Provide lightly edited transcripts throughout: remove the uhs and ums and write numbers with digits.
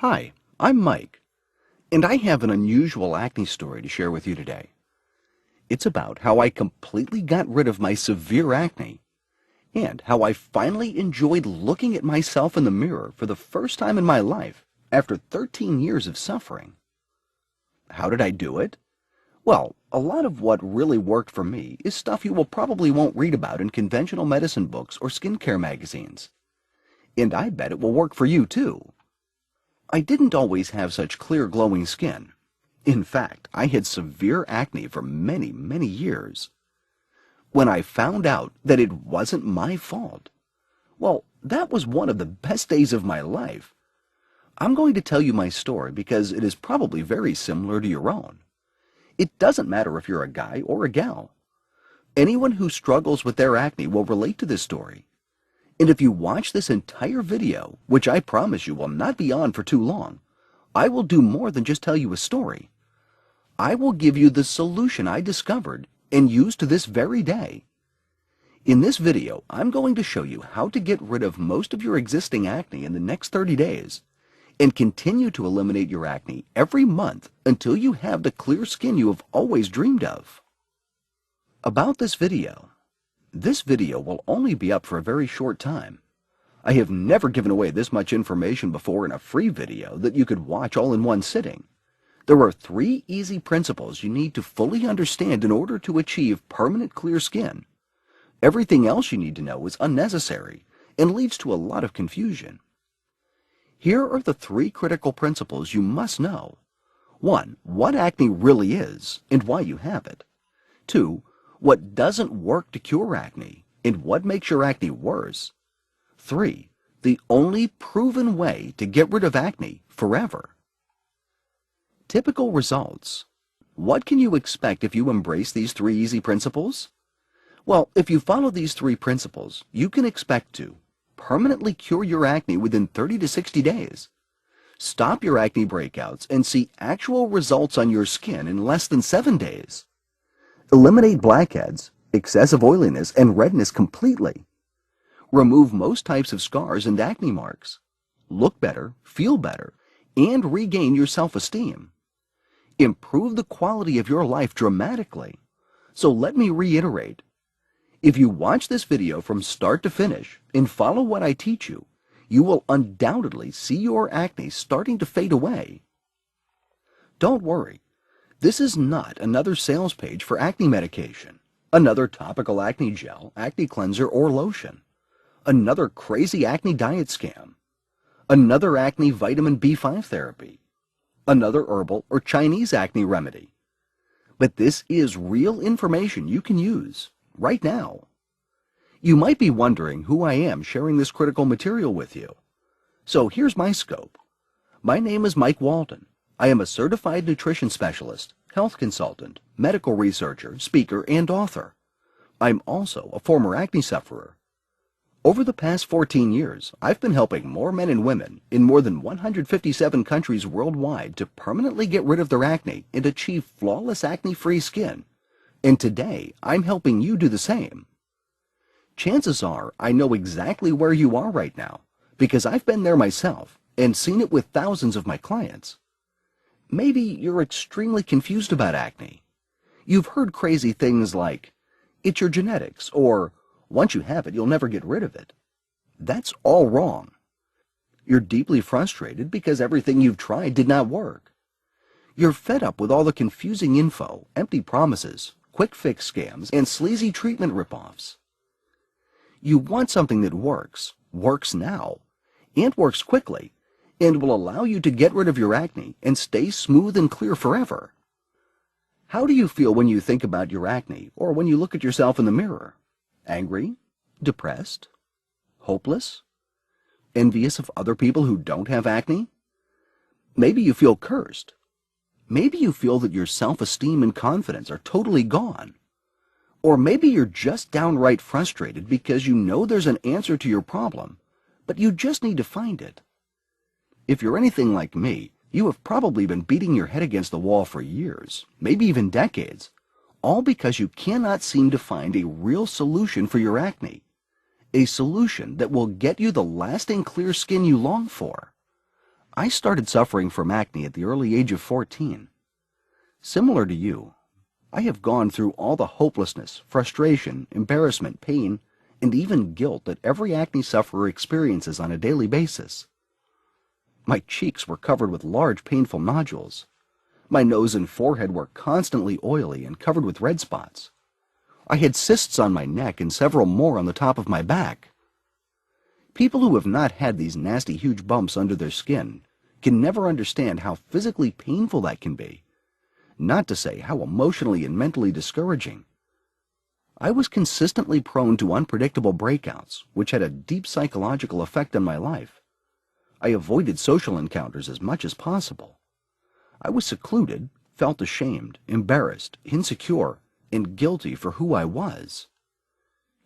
Hi, I'm Mike, and I have an unusual acne story to share with you today. It's about how I completely got rid of my severe acne and how I finally enjoyed looking at myself in the mirror for the first time in my life after 13 years of suffering. How did I do it? Well, a lot of what really worked for me is stuff you will probably won't read about in conventional medicine books or skincare magazines. And I bet it will work for you too. I didn't always have such clear, glowing skin. In fact, I had severe acne for many, many years. When I found out that it wasn't my fault, well, that was one of the best days of my life. I'm going to tell you my story because it is probably very similar to your own. It doesn't matter if you're a guy or a gal. Anyone who struggles with their acne will relate to this story. And if you watch this entire video, which I promise you will not be on for too long, I will do more than just tell you a story. I will give you the solution I discovered and use to this very day. In this video, I'm going to show you how to get rid of most of your existing acne in the next 30 days and continue to eliminate your acne every month until you have the clear skin you have always dreamed of. About this video will only be up for a very short time. I have never given away this much information before in a free video that you could watch all in one sitting. There are 3 easy principles you need to fully understand in order to achieve permanent clear skin. Everything else you need to know is unnecessary and leads to a lot of confusion. Here are the 3 critical principles you must know. 1. What acne really is and why you have it. 2. What doesn't work to cure acne and what makes your acne worse. 3. The only proven way to get rid of acne forever. Typical results. What can you expect if you embrace these 3 easy principles? Well, if you follow these 3 principles, you can expect to permanently cure your acne within 30 to 60 days, stop your acne breakouts and see actual results on your skin in less than 7 days, eliminate blackheads, excessive oiliness, and redness completely, remove most types of scars and acne marks, look better, feel better, and regain your self-esteem. Improve the quality of your life dramatically. So let me reiterate. If you watch this video from start to finish and follow what I teach you, you will undoubtedly see your acne starting to fade away. Don't worry. This is not another sales page for acne medication, another topical acne gel, acne cleanser, or lotion, another crazy acne diet scam, another acne vitamin B5 therapy, another herbal or Chinese acne remedy. But this is real information you can use right now. You might be wondering who I am sharing this critical material with you. So here's my scope. My name is Mike Walden. I am a certified nutrition specialist, health consultant, medical researcher, speaker, and author. I'm also a former acne sufferer. Over the past 14 years, I've been helping more men and women in more than 157 countries worldwide to permanently get rid of their acne and achieve flawless acne-free skin. And today, I'm helping you do the same. Chances are I know exactly where you are right now because I've been there myself and seen it with thousands of my clients. Maybe you're extremely confused about acne. You've heard crazy things like, it's your genetics, or once you have it, you'll never get rid of it. That's all wrong. You're deeply frustrated because everything you've tried did not work. You're fed up with all the confusing info, empty promises, quick fix scams, and sleazy treatment ripoffs. You want something that works now, and works quickly, and will allow you to get rid of your acne and stay smooth and clear forever. How do you feel when you think about your acne or when you look at yourself in the mirror? Angry? Depressed? Hopeless? Envious of other people who don't have acne? Maybe you feel cursed. Maybe you feel that your self-esteem and confidence are totally gone. Or maybe you're just downright frustrated because you know there's an answer to your problem, but you just need to find it. If you're anything like me, you have probably been beating your head against the wall for years, maybe even decades, all because you cannot seem to find a real solution for your acne, a solution that will get you the lasting clear skin you long for. I started suffering from acne at the early age of 14. Similar to you, I have gone through all the hopelessness, frustration, embarrassment, pain, and even guilt that every acne sufferer experiences on a daily basis. My cheeks were covered with large, painful nodules. My nose and forehead were constantly oily and covered with red spots. I had cysts on my neck and several more on the top of my back. People who have not had these nasty, huge bumps under their skin can never understand how physically painful that can be, not to say how emotionally and mentally discouraging. I was consistently prone to unpredictable breakouts, which had a deep psychological effect on my life. I avoided social encounters as much as possible. I was secluded, felt ashamed, embarrassed, insecure, and guilty for who I was.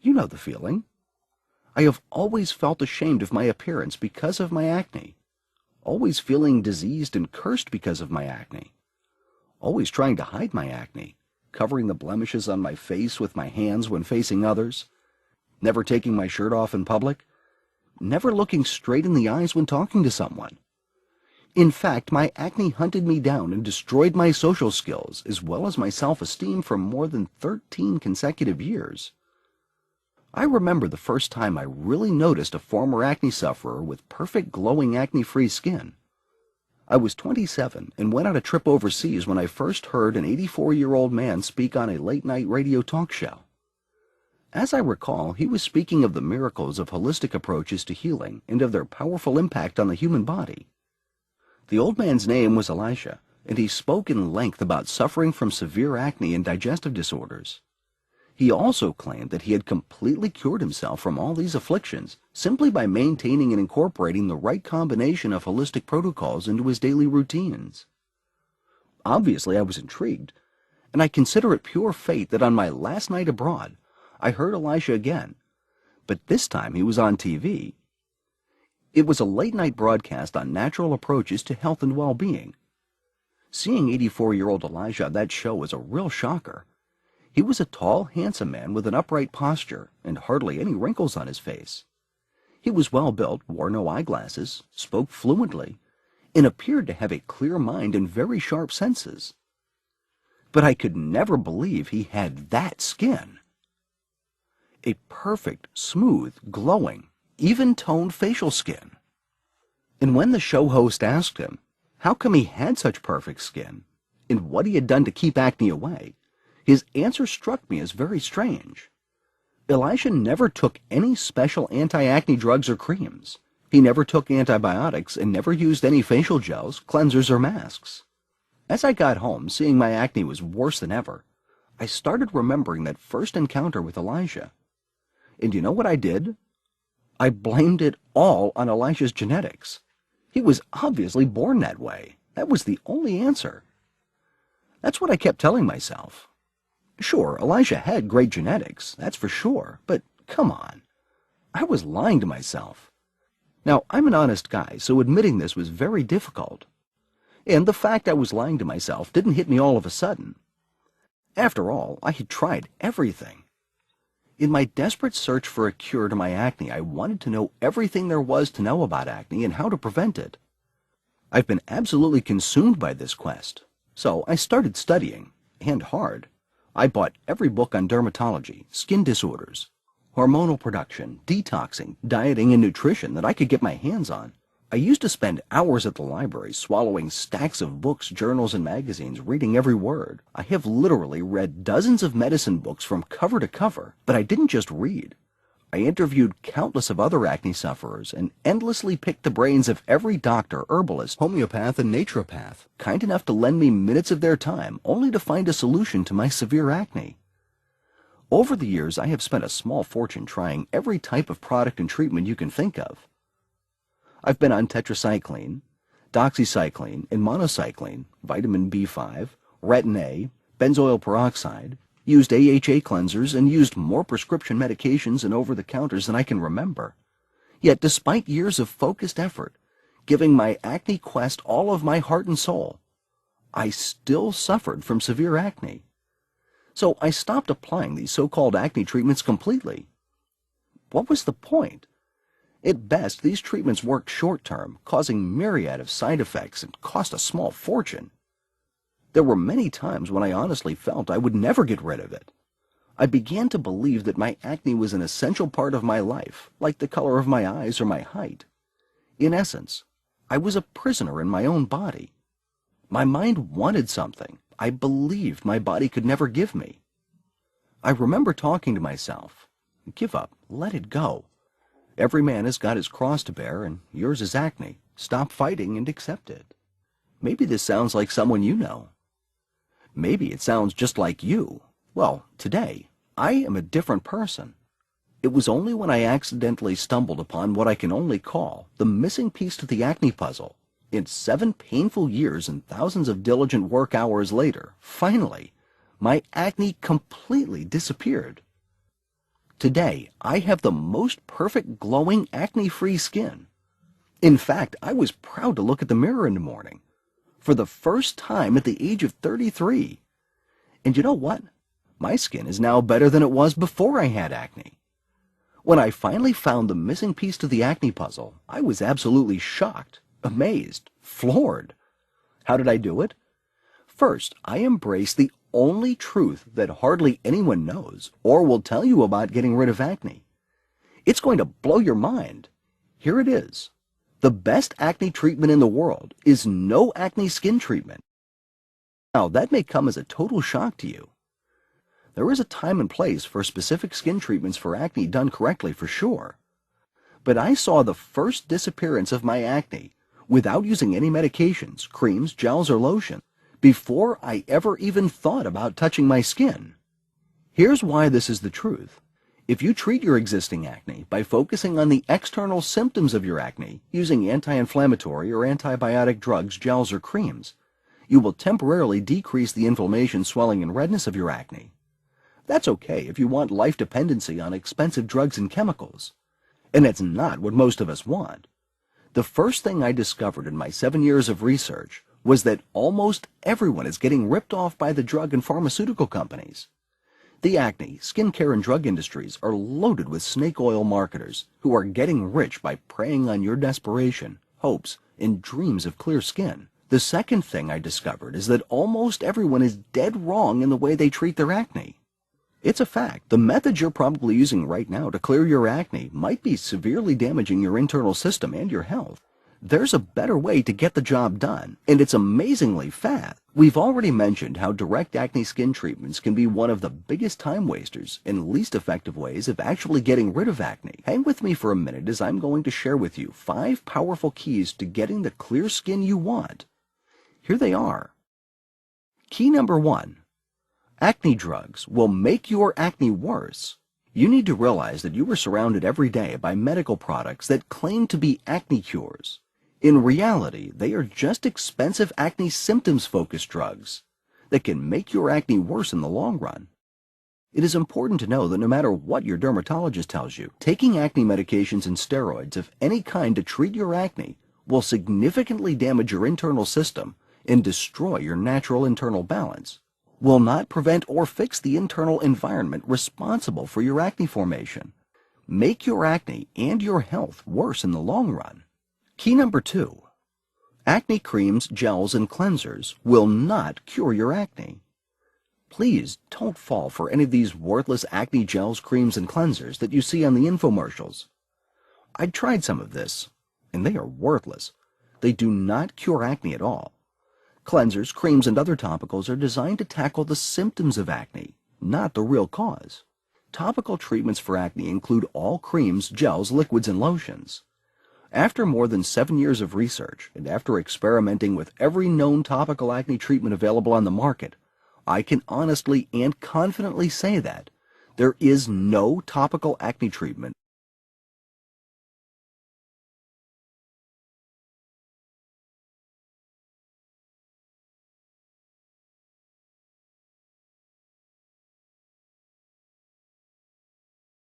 You know the feeling. I have always felt ashamed of my appearance because of my acne, always feeling diseased and cursed because of my acne, always trying to hide my acne, covering the blemishes on my face with my hands when facing others, never taking my shirt off in public, never looking straight in the eyes when talking to someone. In fact, my acne hunted me down and destroyed my social skills as well as my self-esteem for more than 13 consecutive years. I remember the first time I really noticed a former acne sufferer with perfect glowing acne-free skin. I was 27 and went on a trip overseas when I first heard an 84-year-old man speak on a late-night radio talk show. As I recall, he was speaking of the miracles of holistic approaches to healing and of their powerful impact on the human body. The old man's name was Elisha, and he spoke in length about suffering from severe acne and digestive disorders. He also claimed that he had completely cured himself from all these afflictions simply by maintaining and incorporating the right combination of holistic protocols into his daily routines. Obviously, I was intrigued, and I consider it pure fate that on my last night abroad, I heard Elisha again, but this time he was on TV. It was a late-night broadcast on natural approaches to health and well-being. Seeing 84-year-old Elisha on that show was a real shocker. He was a tall, handsome man with an upright posture and hardly any wrinkles on his face. He was well-built, wore no eyeglasses, spoke fluently, and appeared to have a clear mind and very sharp senses. But I could never believe he had that skin. A perfect, smooth, glowing, even-toned facial skin. And when the show host asked him how come he had such perfect skin and what he had done to keep acne away, his answer struck me as very strange. Elisha never took any special anti-acne drugs or creams. He never took antibiotics and never used any facial gels, cleansers, or masks. As I got home, seeing my acne was worse than ever, I started remembering that first encounter with Elisha. And you know what I did? I blamed it all on Elisha's genetics. He was obviously born that way. That was the only answer. That's what I kept telling myself. Sure, Elisha had great genetics, that's for sure, but come on. I was lying to myself. Now, I'm an honest guy, so admitting this was very difficult. And the fact I was lying to myself didn't hit me all of a sudden. After all, I had tried everything. In my desperate search for a cure to my acne, I wanted to know everything there was to know about acne and how to prevent it. I've been absolutely consumed by this quest, so I started studying, and hard. I bought every book on dermatology, skin disorders, hormonal production, detoxing, dieting, and nutrition that I could get my hands on. I used to spend hours at the library swallowing stacks of books, journals, and magazines, reading every word. I have literally read dozens of medicine books from cover to cover, but I didn't just read. I interviewed countless of other acne sufferers and endlessly picked the brains of every doctor, herbalist, homeopath, and naturopath, kind enough to lend me minutes of their time only to find a solution to my severe acne. Over the years, I have spent a small fortune trying every type of product and treatment you can think of. I've been on tetracycline, doxycycline, and monocycline, vitamin B5, retin A, benzoyl peroxide, used AHA cleansers, and used more prescription medications and over-the-counters than I can remember. Yet despite years of focused effort, giving my acne quest all of my heart and soul, I still suffered from severe acne. So I stopped applying these so-called acne treatments completely. What was the point? At best, these treatments work short-term, causing myriad of side effects and cost a small fortune. There were many times when I honestly felt I would never get rid of it. I began to believe that my acne was an essential part of my life, like the color of my eyes or my height. In essence, I was a prisoner in my own body. My mind wanted something I believed my body could never give me. I remember talking to myself, "Give up, let it go. Every man has got his cross to bear, and yours is acne. Stop fighting and accept it." Maybe this sounds like someone you know. Maybe it sounds just like you. Well, today, I am a different person. It was only when I accidentally stumbled upon what I can only call the missing piece to the acne puzzle. In 7 painful years and thousands of diligent work hours later, finally, my acne completely disappeared. Today, I have the most perfect glowing acne-free skin. In fact, I was proud to look at the mirror in the morning, for the first time at the age of 33. And you know what? My skin is now better than it was before I had acne. When I finally found the missing piece to the acne puzzle, I was absolutely shocked, amazed, floored. How did I do it? First, I embraced the only truth that hardly anyone knows or will tell you about getting rid of acne. It's going to blow your mind. Here it is. The best acne treatment in the world is no acne skin treatment. Now, that may come as a total shock to you. There is a time and place for specific skin treatments for acne done correctly for sure. But I saw the first disappearance of my acne without using any medications, creams, gels, or lotion, before I ever even thought about touching my skin. Here's why this is the truth. If you treat your existing acne by focusing on the external symptoms of your acne using anti-inflammatory or antibiotic drugs, gels, or creams, you will temporarily decrease the inflammation, swelling, and redness of your acne. That's okay if you want life dependency on expensive drugs and chemicals. And it's not what most of us want. The first thing I discovered in my 7 years of research was that almost everyone is getting ripped off by the drug and pharmaceutical companies. The acne, skincare, and drug industries are loaded with snake oil marketers who are getting rich by preying on your desperation, hopes, and dreams of clear skin. The second thing I discovered is that almost everyone is dead wrong in the way they treat their acne. It's a fact. The method you're probably using right now to clear your acne might be severely damaging your internal system and your health. There's a better way to get the job done, and it's amazingly fast. We've already mentioned how direct acne skin treatments can be one of the biggest time wasters and least effective ways of actually getting rid of acne. Hang with me for a minute as I'm going to share with you 5 powerful keys to getting the clear skin you want. Here they are. Key number 1. Acne drugs will make your acne worse. You need to realize that you are surrounded every day by medical products that claim to be acne cures. In reality, they are just expensive acne symptoms-focused drugs that can make your acne worse in the long run. It is important to know that no matter what your dermatologist tells you, taking acne medications and steroids of any kind to treat your acne will significantly damage your internal system and destroy your natural internal balance, will not prevent or fix the internal environment responsible for your acne formation, make your acne and your health worse in the long run. Key number 2. Acne creams, gels, and cleansers will not cure your acne. Please don't fall for any of these worthless acne gels, creams, and cleansers that you see on the infomercials. I tried some of this, and they are worthless. They do not cure acne at all. Cleansers, creams, and other topicals are designed to tackle the symptoms of acne, not the real cause. Topical treatments for acne include all creams, gels, liquids, and lotions. After more than 7 years of research, and after experimenting with every known topical acne treatment available on the market, I can honestly and confidently say that there is no topical acne treatment